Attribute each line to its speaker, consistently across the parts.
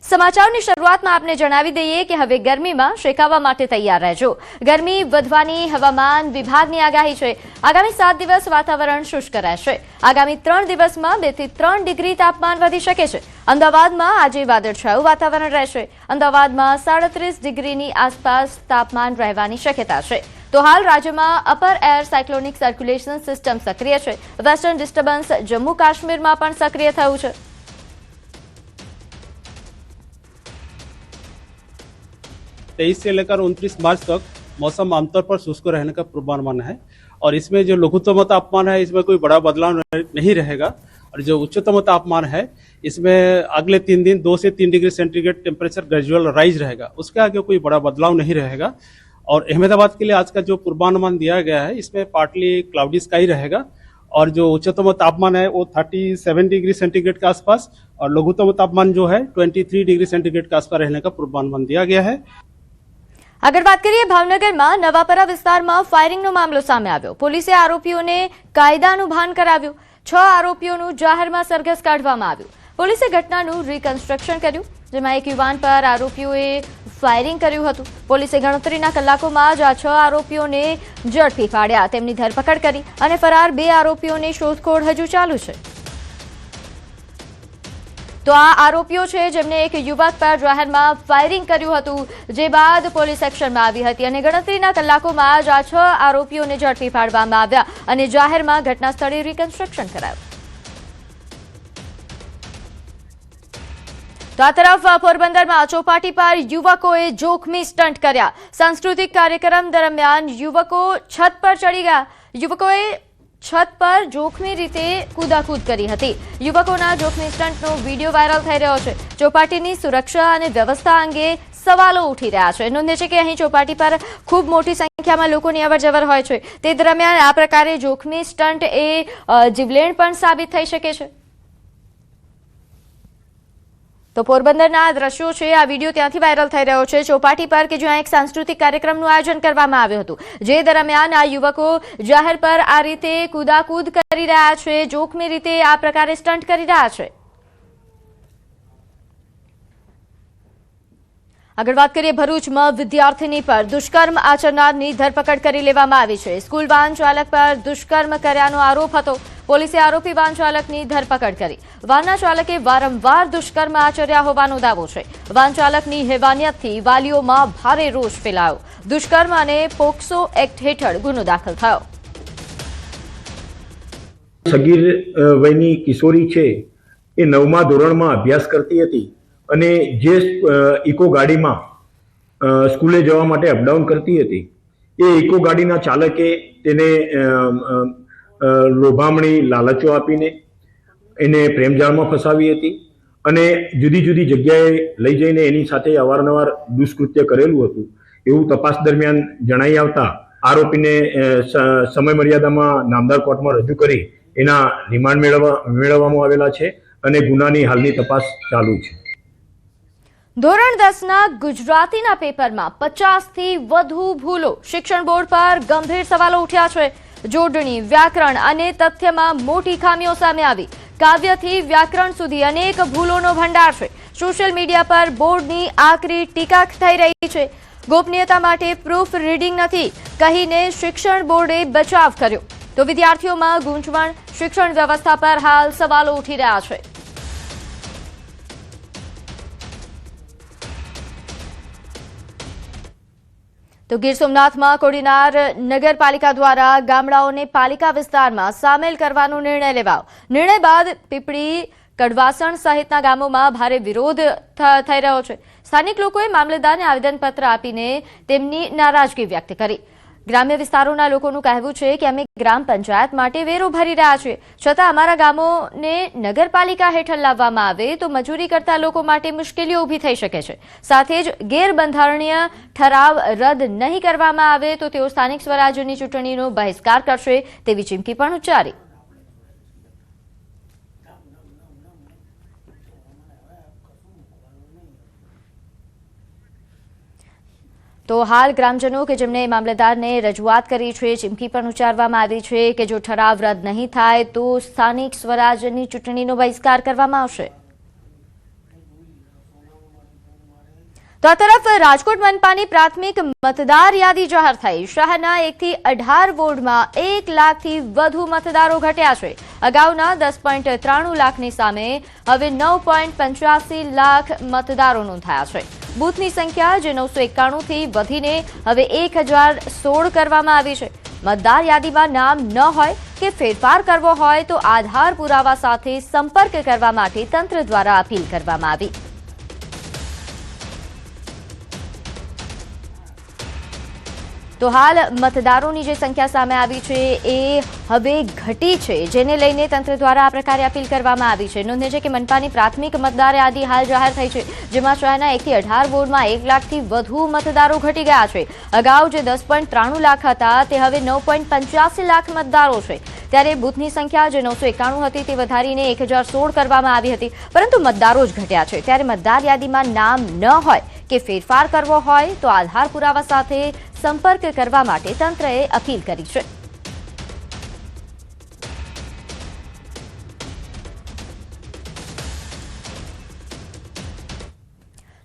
Speaker 1: સમાચારની શરૂઆતમાં આપને જણાવી દઈએ કે હવે ગરમીમાં શેકાવા માટે તૈયાર રહેજો। ગરમી વધવાની હવામાન વિભાગની આગાહી છે। આગામી 7 દિવસ વાતાવરણ શુષ્ક રહેશે। આગામી 3 દિવસમાં 2 થી 3 ડિગ્રી તાપમાન વધી શકે છે। અમદાવાદમાં આજે વાદળછાયું વાતાવરણ રહેશે। અમદાવાદમાં 37 ડિગ્રીની આસપાસ તાપમાન રહેવાની શક્યતા છે। તો હાલ રાજ્યમાં upper air cyclonic circulation system સક્રિય છે। વેસ્ટર્ન ડિસ્ટર્બન્સ જમ્મુ કાશ્મીરમાં પણ સક્રિય થયું છે।
Speaker 2: 23 से लेकर 29 मार्च तक मौसम आमतौर पर शुष्क रहने का पूर्वानुमान है और इसमें जो लघुत्तम तापमान है इसमें कोई बड़ा बदलाव नहीं रहेगा और जो उच्चतम तापमान है इसमें अगले 3 दिन 2 से 3 degree centigrade temperature gradual rise रहेगा। उसके आगे कोई बड़ा बदलाव नहीं रहेगा और अहमदाबाद के लिए आज का जो पूर्वानुमान दिया गया है इसमें पार्टली क्लाउडी स्काई रहेगा और जो उच्चतम तापमान है वो 37 डिग्री सेंटीग्रेड के आसपास और लघुत्तम तापमान जो है 23 डिग्री सेंटीग्रेड के आसपास रहने का पूर्वानुमान दिया गया है।
Speaker 1: આગળ વાત કરીએ ભાવનગરમાં નવાપરા વિસ્તારમાં ફાયરિંગનો મામલો સામે આવ્યો। પોલીસે આરોપીઓને કાયદાનું ભાન કરાવ્યું। 6 આરોપીઓનું જાહેરમાં સરઘસ કાઢવામાં આવ્યું। પોલીસે ઘટનાનું રિકન્સ્ટ્રક્શન કર્યું જેમાં એક યુવાન પર આરોપીઓએ ફાયરિંગ કર્યું હતું। પોલીસે ગણતરીના કલાકોમાં જ આ 6 આરોપીઓને ઝડપી પાડ્યા। તેમની ધરપકડ કરી અને ફરાર 2 આરોપીઓની શોધખોળ હજુ ચાલુ છે। તો આ આરોપીઓ છે જેમને એક યુવક પર જાહેરમાં ફાયરિંગ કર્યું હતું જે બાદ પોલીસ એક્શનમાં આવી હતી અને ગણતરીના કલાકોમાં જ આ 6 આરોપીઓને ઝડપી પાડવામાં આવ્યા અને જાહેરમાં ઘટના સ્થળે રિકન્સ્ટ્રક્શન કરાયું। તો આ તરફ પોરબંદરમાં ચોપાટી પર યુવકોએ જોખમી સ્ટન્ટ કર્યા। સાંસ્કૃતિક કાર્યક્રમ દરમિયાન યુવકો છત પર ચડી ગયા। યુવકોએ છત પર જોખમી રીતે કૂદાકૂદ કરી હતી। યુવકોના જોખમી સ્ટન્ટનો વિડીયો વાયરલ થઈ રહ્યો છે। ચોપાટીની સુરક્ષા અને વ્યવસ્થા અંગે સવાલો ઉઠી રહ્યા છે। નોંધે છે કે અહીં ચોપાટી પર ખૂબ મોટી સંખ્યામાં લોકોની અવરજવર હોય છે। તે દરમિયાન આ પ્રકારે જોખમી સ્ટન્ટ એ જીવલેણ પણ સાબિત થઈ શકે છે। તો પોરબંદરના દ્રશ્યો છે। આ વિડીયો ત્યાંથી વાયરલ થઈ રહ્યો છે ચોપાટી પર કે જ્યાં એક સાંસ્કૃતિક કાર્યક્રમનું આયોજન કરવામાં આવ્યું હતું જે દરમિયાન આ યુવકો જાહેર પર આ રીતે કૂદાકૂદ કરી રહ્યા છે। જોખમી રીતે આ પ્રકારે સ્ટન્ટ કરી રહ્યા છે। આગળ વાત કરીએ ભરૂચમાં વિદ્યાર્થીની પર દુષ્કર્મ આચરનારની ધરપકડ કરી લેવામાં આવી છે। સ્કૂલ વાહન ચાલક પર દુષ્કર્મ કર્યાનો આરોપ હતો। પોલીસે આરોપી વાહન ચાલકની ધરપકડ કરી। વાહનના ચાલકે વારંવાર દુષ્કર્મ આચર્યા હોવાનો દાવો છે। વાહન ચાલકની હેવાનિયતથી વાલીઓમાં ભારે રોષ ફેલાયો। દુષ્કર્મ અને પોક્સો એક્ટ હેઠળ ગુનો દાખલ થયો।
Speaker 3: સગીર વયની કિશોરી છે એ 9મા ધોરણમાં અભ્યાસ કરતી હતી અને જે ઇકો ગાડીમાં સ્કૂલે જવા માટે અપડાઉન કરતી હતી એ ઇકો ગાડીના ચાલકે તેને લોભામણી લાલચો આપીને એને પ્રેમજાળમાં ફસાવી હતી અને જુદી જુદી જગ્યાએ લઈ જઈને એની સાથે અવારનવાર દુષ્કૃત્ય કરેલું હતું એવું તપાસ દરમિયાન જણાઈ આવતા આરોપીને સમય મર્યાદામાં નામદાર કોર્ટમાં રજૂ કરી એના રિમાન્ડ મેળવવામાં આવેલા છે અને ગુનાની હાલની તપાસ ચાલુ છે।
Speaker 1: ધોરણ 10ના ગુજરાતીના પેપરમાં 50થી વધુ ભૂલો। શિક્ષણ બોર્ડ પર ગંભીર સવાલો ઉઠ્યા છે। જોડણી, વ્યાકરણ અને તથ્યમાં મોટી ખામીઓ સામે આવી। કાવ્યથી વ્યાકરણ સુધી અનેક ભૂલોનો ભંડાર છે। સોશિયલ મીડિયા પર બોર્ડની આકરી ટીકા થઈ રહી છે। ગોપનીયતા માટે પ્રૂફ રીડિંગ નથી કહીને શિક્ષણ બોર્ડે બચાવ કર્યો। તો વિદ્યાર્થીઓમાં ગૂંચવણ। શિક્ષણ વ્યવસ્થા પર હાલ સવાલો ઉઠી રહ્યા છે। તો ગીર સોમનાથમાં કોડીનાર નગરપાલિકા દ્વારા ગામડાઓને પાલિકા વિસ્તારમાં સામેલ કરવાનો નિર્ણય લેવાયો। નિર્ણય બાદ પીપળી, કડવાસણ સહિતના ગામોમાં ભારે વિરોધ થઈ રહ્યો છે। સ્થાનિક લોકોએ મામલતદારને આવેદનપત્ર આપીને તેમની નારાજગી વ્યક્ત કરી। ગ્રામ્ય વિસ્તારોના લોકોનું કહેવું છે કે અમે ગ્રામ પંચાયત માટે વેરો ભરી રહ્યા છીએ છતાં અમારા ગામોને નગરપાલિકા હેઠળ લાવવામાં આવે તો મજૂરી કરતા લોકો માટે મુશ્કેલીઓ ઊભી થઈ શકે છે। સાથે જ ગેરબંધારણીય ઠરાવ રદ નહીં કરવામાં આવે તો તેઓ સ્થાનિક સ્વરાજ્યની ચૂંટણીનો બહિષ્કાર કરશે તેવી ચીમકી પણ ઉચ્ચારી। તો હાલ ગ્રામજનો કે જેમણે મામલતદારને રજૂઆત કરી છે ચીમકી પણ ઉચ્ચારવામાં આવી છે કે જો ઠરાવ રદ નહીં થાય તો સ્થાનિક સ્વરાજ્યની ચૂંટણીનો બહિષ્કાર કરવામાં આવશે। તો આ તરફ રાજકોટ મનપાની પ્રાથમિક મતદાર યાદી જાહેર થઈ. શહેરના 1 થી 18 વોર્ડમાં 1 લાખથી વધુ મતદારો ઘટ્યા છે. અગાઉના 10.93 લાખની સામે હવે 9.85 લાખ મતદારો નોંધાયા છે. બૂથની સંખ્યા જે 991 થી વધીને હવે 1016 કરવામાં આવી છે. મતદાર યાદીમાં નામ ન હોય કે ફેરફાર કરવો હોય તો આધાર પુરાવા સાથે સંપર્ક કરવા માટે તંત્ર દ્વારા અપીલ કરવામાં આવી. તો હાલ મતદારોની જે સંખ્યા સામે આવી છે એ હવે ઘટી છે, જેને લઈને તંત્ર દ્વારા આ પ્રકારે અપીલ કરવામાં આવી છે. નોંધે છે કે મનપાની પ્રાથમિક મતદાર યાદી હાલ જાહેર થઈ છે, જેમાં શહેરના 1 થી 18 વોર્ડમાં 1 લાખથી વધુ મતદારો ઘટી ગયા છે. અગાઉ જે 10.93 લાખ હતા તે હવે 9.85 લાખ મતદારો છે. ત્યારે બૂથની સંખ્યા જે 991 હતી તે વધારીને 1016 કરવામાં આવી હતી, પરંતુ મતદારો જ ઘટ્યા છે. ત્યારે મતદાર યાદીમાં નામ ન હોય કે ફેરફાર કરવો હોય તો આધાર પુરાવા સાથે સંપર્ક કરવા માટે તંત્રએ અપીલ કરી છે.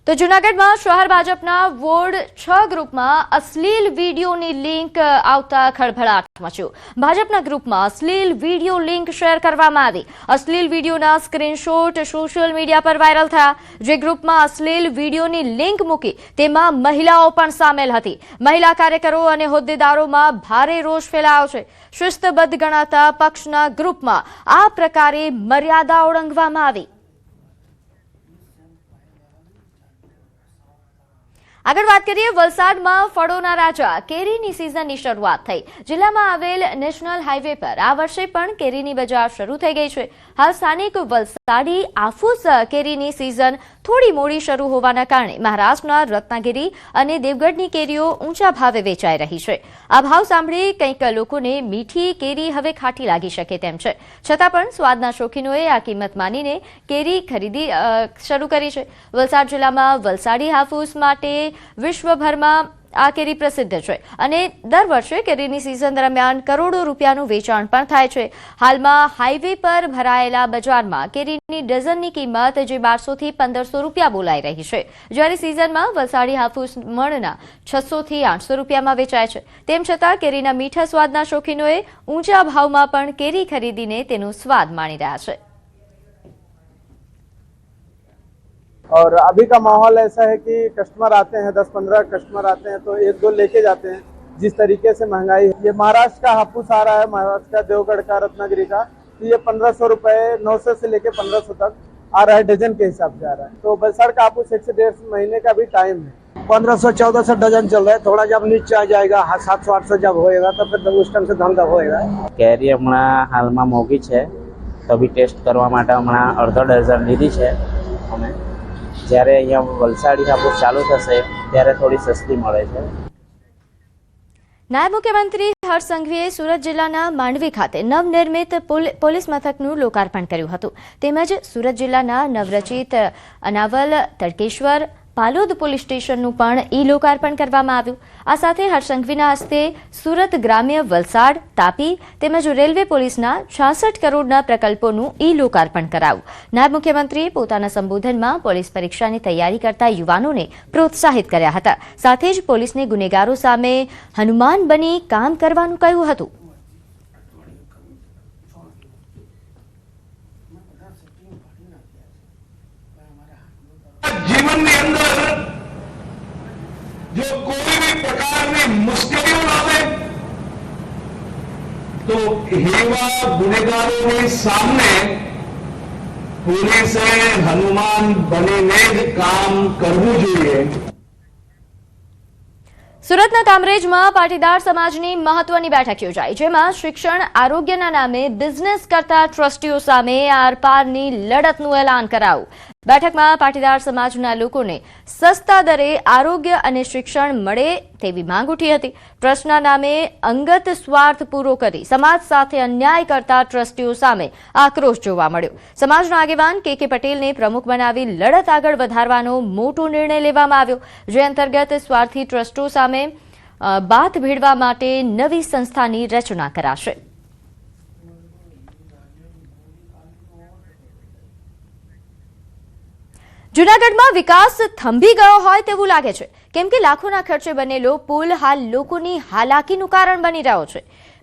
Speaker 1: તો જૂનાગઢમાં શહેર ભાજપના વોર્ડ 6 ગ્રુપમાં અશ્લીલ વિડીયોની લિંક આવતા ખળભળાટ મચ્યો. ભાજપના ગ્રુપમાં અશ્લીલ વિડીયો લિંક શેર કરવામાં આવી. અશ્લીલ વિડીયોના સ્ક્રીનશોટ સોશિયલ મીડિયા પર વાયરલ થયા. જે ગ્રુપમાં અશ્લીલ વિડીયોની લિંક મૂકી તેમાં મહિલાઓ પણ સામેલ હતી. મહિલા કાર્યકરો અને હોદ્દેદારોમાં ભારે રોષ ફેલાયો છે. શિસ્તબદ્ધ ગણાતા પક્ષના ગ્રુપમાં આ પ્રકારે મર્યાદા ઓળંગવામાં આવી. આગળ વાત કરીએ, વલસાડમાં ફળોના રાજા કેરીની સિઝનની શરૂઆત થઈ. જિલ્લામાં આવેલ નેશનલ હાઈવે પર આ વર્ષે પણ કેરીની બજાર શરૂ થઈ ગઈ છે. હાલ સ્થાનિક વલસાડી આફૂસ કેરીની સિઝન થોડી મોડી શરૂ હોવાના કારણે મહારાષ્ટ્રના રત્નાગીરી અને દેવગઢની કેરીઓ ઊંચા ભાવે વેચાઈ રહી છે. આ ભાવ સાંભળી કંઈક લોકોને મીઠી કેરી હવે ખાટી લાગી શકે તેમ છે. છતાં પણ સ્વાદના શોખીનોએ આ કિંમત માનીને કેરી ખરીદી શરૂ કરી છે. વલસાડ જિલ્લામાં વલસાડી હાફૂસ માટે વિશ્વભરમાં આ કેરી પ્રસિદ્ધ છે અને દર વર્ષે કેરીની સિઝન દરમિયાન કરોડો રૂપિયાનું વેચાણ પણ થાય છે. હાલમાં હાઈવે પર ભરાયેલા બજારમાં કેરીની ડઝનની કિંમત જે 1200 થી 1500 રૂપિયા બોલાઈ રહી છે, જ્યારે સિઝનમાં વલસાડી હાફૂસ મણના 600 થી 800 રૂપિયામાં વેચાય છે. તેમ છતાં કેરીના મીઠા સ્વાદના શોખીનોએ ઊંચા ભાવમાં પણ કેરી ખરીદીને તેનો સ્વાદ માણી રહ્યા છે.
Speaker 4: और अभी का माहौल ऐसा है कि कस्टमर आते हैं, 10-15 कस्टमर आते हैं तो 1-2 लेके जाते हैं. जिस तरीके से महंगाई है, ये महाराष्ट्र का हापुस आ रहा है, महाराष्ट्र का देवगढ़ का रत्नागिरी का, तो ये 1500 रुपए 900 से लेके 1500 तक आ रहा है, डजन के हिसाब से आ रहा है. तो वलसाड़ का हापुस 1 से 1.5 महीने का भी टाइम है. 1500-1400 डजन चल रहा है. थोड़ा जब नीचे आ जाएगा 700-800 जब होएगा तो फिर उस टाइम से धंधा होएगा.
Speaker 5: કેરી હમણાં હાલમાં મોંઘી છે, તો બી ટેસ્ટ કરવા માટે હમણાં અડધો ડઝન લીધી છે અમે. જ્યારે અહીંયા વલસાડી હાપુસ ચાલુ થશે ત્યારે થોડી સસ્તી મળે છે.
Speaker 1: નાયબ મુખ્યમંત્રી હર્ષ સંઘવીએ સુરત જિલ્લાના માંડવી ખાતે નવનિર્મિત પોલીસ મથકનું લોકાર્પણ કર્યું હતું. તેમજ સુરત જિલ્લાના નવરચિત અનાવલ, તડકેશ્વર, પાલોદ પોલીસ સ્ટેશનનું પણ ઈ લોકાર્પણ કરવામાં આવ્યું. આ સાથે હર્ષ સંઘવીના હસ્તે સુરત ગ્રામ્ય, વલસાડ, તાપી તેમજ રેલવે પોલીસના 66 કરોડના પ્રકલ્પોનું ઈ લોકાર્પણ કરાયું. નાયબ મુખ્યમંત્રીએ પોતાના સંબોધનમાં પોલીસ પરીક્ષાની તૈયારી કરતા યુવાનોને પ્રોત્સાહિત કર્યા હતા. સાથે જ પોલીસને ગુનેગારો સામે હનુમાન બની કામ કરવાનું કહ્યું હતું.
Speaker 6: જીવનની અંદર જો કોઈ બી પ્રકારની મુશ્કેલીઓ આવે તો એવા ગુનેગારોની સામે પોલીસે હનુમાન બનીને જ કામ કરવું જોઈએ.
Speaker 1: સુરતના કામરેજમાં પાટીદાર સમાજની મહત્વની બેઠક યોજાઈ, જેમાં શિક્ષણ, આરોગ્યના નામે બિઝનેસ કરતા ટ્રસ્ટીઓ સામે આરપારની લડતનું એલાન કરાયું. બેઠકમાં પાટીદાર સમાજના લોકોને સસ્તા દરે આરોગ્ય અને શિક્ષણ મળે તેવી માંગ ઉઠી હતી. ટ્રસ્ટના નામે અંગત સ્વાર્થ પૂરો કરી સમાજ સાથે અન્યાય કરતા ટ્રસ્ટીઓ સામે આક્રોશ જોવા મળ્યો. સમાજના આગેવાન કે પટેલને પ્રમુખ બનાવી લડત આગળ વધારવાનો મોટો નિર્ણય લેવામાં આવ્યો, જે અંતર્ગત સ્વાર્થી ટ્રસ્ટો સામે બાથ ભેળવા માટે નવી સંસ્થાની રચના કરાશે. જૂનાગઢમાં વિકાસ થંભી ગયો હોય તેવું લાગે છે, કેમ કે લાખોના ખર્ચે બનેલો પુલ હાલ લોકોની હાલાકીનું કારણ બની રહ્યો છે.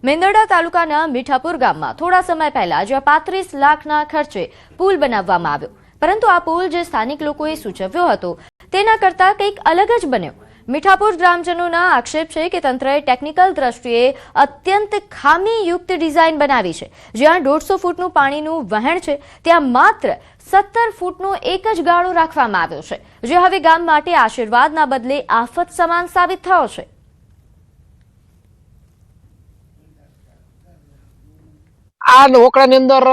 Speaker 1: મેંદરડા તાલુકાના મીઠાપુર ગામમાં થોડા સમય પહેલા જ્યાં 35 લાખના ખર્ચે પુલ બનાવવામાં આવ્યો, પરંતુ આ પુલ જે સ્થાનિક લોકોએ સૂચવ્યો હતો તેના કરતાં કંઈક અલગ જ બન્યો. મીઠાપુર ગ્રામજનોના આક્ષેપ છે કે તંત્રએ ટેકનિકલ દ્રષ્ટિએ અત્યંત ખામીયુક્ત ડિઝાઇન બનાવી છે. જ્યાં 150 ફૂટનું પાણીનું વહેણ છે ત્યાં માત્ર 17 ફૂટનો એક જ ગાળો રાખવામાં આવ્યો છે, જે હવે ગામ માટે આશીર્વાદના બદલે આફત સમાન સાબિત થયો છે.
Speaker 7: આ ઓકળાની અંદર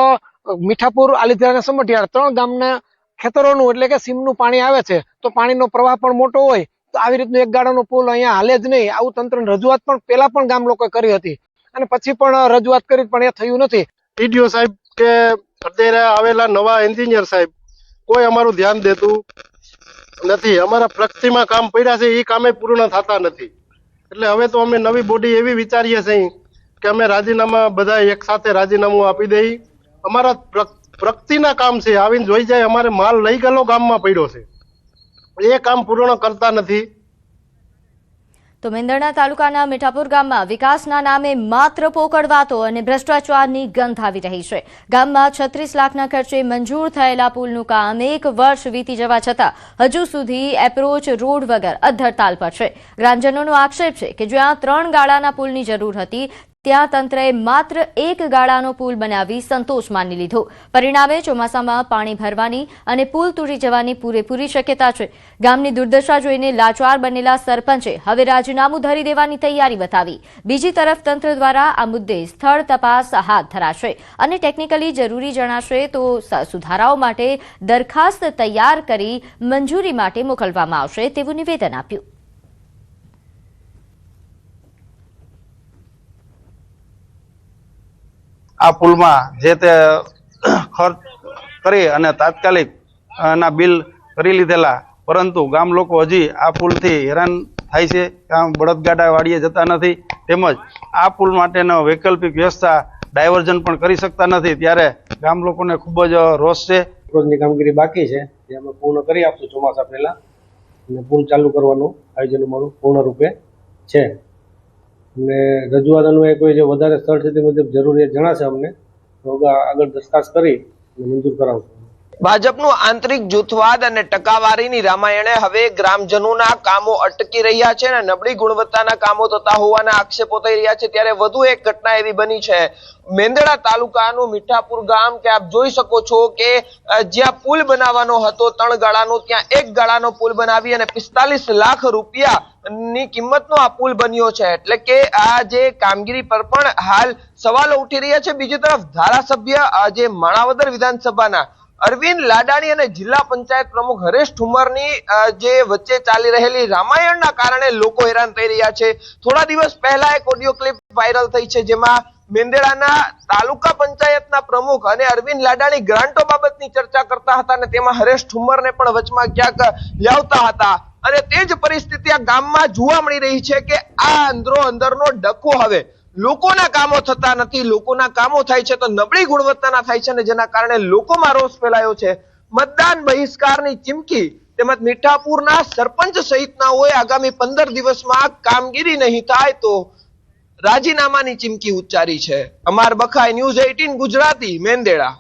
Speaker 7: મીઠાપુર, આલીધરા, સમઢિયાળ 3 ગામના ખેતરોનું એટલે કે સીમનું પાણી આવે છે, તો પાણીનો પ્રવાહ પણ મોટો હોય તો આવી રીતનું એક ગાળાનો પુલ અહીંયા હાલે જ નહીં. આવું તંત્રની રજૂઆત પણ પહેલા પણ ગામ લોકોએ કરી હતી અને પછી પણ રજૂઆત કરી પણ એ થયું નથી.
Speaker 8: ટીડીઓ સાહેબ કે અત્યારે આવેલા નવા એન્જિનિયર સાહેબ કોઈ અમારું ધ્યાન દેતું નથી. અમારા પ્રગતિમાં કામ પડ્યા છે એ કામે પૂર્ણ થતા નથી. એટલે હવે તો અમે નવી બોડી એવી વિચારીએ છીએ કે અમે રાજીનામા બધા એક સાથે રાજીનામું આપી દઈ. અમારા પ્રગતિના કામ છે, આવીને જોઈ જાય અમારે માલ લઈ ગયેલો ગામમાં પડ્યો છે, એ કામ પૂર્ણ કરતા નથી.
Speaker 1: તો મેંદરડા તાલુકાના મીઠાપુર ગામમાં વિકાસના નામે માત્ર પોકળ વાતો અને ભ્રષ્ટાચારની ગંધ આવી રહી છે. ગામમાં 36 લાખના ખર્ચે મંજૂર થયેલા પુલનું કામ 1 વર્ષ વીતી જવા છતાં હજુ સુધી એપ્રોચ રોડ વગર અધ્ધરતાલ પર છે. ગ્રામજનોનો આક્ષેપ છે કે જ્યાં 3 ગાળાના પુલની જરૂર હતી ત્યાં તંત્રએ માત્ર 1 ગાળાનો પુલ બનાવી સંતોષ માની લીધો. પરિણામે ચોમાસામાં પાણી ભરવાની અને પુલ તૂટી જવાની પૂરેપૂરી શક્યતા છે. ગામની દુર્દશા જોઈને લાચાર બનેલા સરપંચે હવે રાજીનામું ધરી દેવાની તૈયારી બતાવી. બીજી તરફ તંત્ર દ્વારા આ મુદ્દે સ્થળ તપાસ હાથ ધરાશે અને ટેકનિકલી જરૂરી જણાશે તો સુધારાઓ માટે દરખાસ્ત તૈયાર કરી મંજૂરી માટે મોકલવામાં આવશે તેવું નિવેદન આપ્યું.
Speaker 9: આ પુલમાં જે તે ખર્ચ કરી અને તાત્કાલિક ના બિલ કરી લીધેલા, પરંતુ ગામ લોકો હજી આ પુલથી હેરાન થાય છે. કામ બળદગાડા વાડીએ જતા નથી, તેમજ આ પુલ માટેનો વૈકલ્પિક વ્યવસ્થા ડાયવર્ઝન પણ કરી શકતા નથી. ત્યારે ગામ લોકોને ખૂબ જ રોષ છે.
Speaker 10: રોજની કામગીરી બાકી છે, જે અમે પૂર્ણ કરી આપશું ચોમાસા પહેલા, અને પુલ ચાલુ કરવાનું આયોજન અમારું પૂર્ણ રૂપે છે. અને રજૂઆતોનું કોઈ જે વધારે સ્થળ છે તે મુજબ જરૂરિયાત જણાશે અમને તો આગળ દરખાસ્ત કરી અને મંજૂર કરાવશું.
Speaker 11: ભાજપનું આંતરિક જૂથવાદ અને ટકાવારીની રામાયણે હવે ગ્રામજનોના કામો અટકી રહ્યા છે અને નબળી ગુણવત્તાના કામો થતા હોવાના આક્ષેપો થઈ રહ્યા છે. ત્યારે વધુ એક ઘટના એવી બની છે મેંદરડા તાલુકાનું મીઠાપુર ગામ કે આપ જોઈ શકો છો કે જ્યાં પુલ બનાવવાનો હતો 3 ગાળાનો, ત્યાં 1 ગાળાનો પુલ બનાવી અને 45 લાખ રૂપિયાની કિંમતનો આ પુલ બન્યો છે. એટલે કે આ જે કામગીરી પર પણ હાલ સવાલો ઉઠી રહ્યા છે. બીજી તરફ ધારાસભ્ય જે માણાવદર વિધાનસભાના અરવિંદ લાડાણી અને જિલ્લા પંચાયત પ્રમુખ હરેશ ઠુમરની જે વચ્ચે ચાલી રહેલી રામાયણના કારણે લોકો હેરાન થઈ રહ્યા છે. થોડા દિવસ પહેલા એક ઓડિયો ક્લિપ વાયરલ થઈ છે, જેમાં મેંદરડાના તાલુકા પંચાયતના પ્રમુખ અને અરવિંદ લાડાણી ગ્રાન્ટો બાબતની ચર્ચા કરતા હતા અને તેમાં હરેશ ઠુમરને પણ વચમાં ક્યાંક લાવતા હતા. અને તે જ પરિસ્થિતિ આ ગામમાં જોવા મળી રહી છે કે આ અંદરો અંદરનો ડખો હવે લોકોના કામો થતા નથી. લોકોના કામો થાય છે તો નબળી ગુણવત્તાના થાય છે, અને જેના કારણે લોકોમાં રોષ ફેલાયો છે. મતદાન બહિષ્કારની ચીમકી તેમજ મીઠાપુરના સરપંચ સહિતનાઓએ આગામી 15 દિવસમાં કામગીરી નહીં થાય તો રાજીનામાની ચીમકી ઉચ્ચારી છે. અમાર બખાઈ ન્યૂઝ 18 ગુજરાતી, મેંદરડા.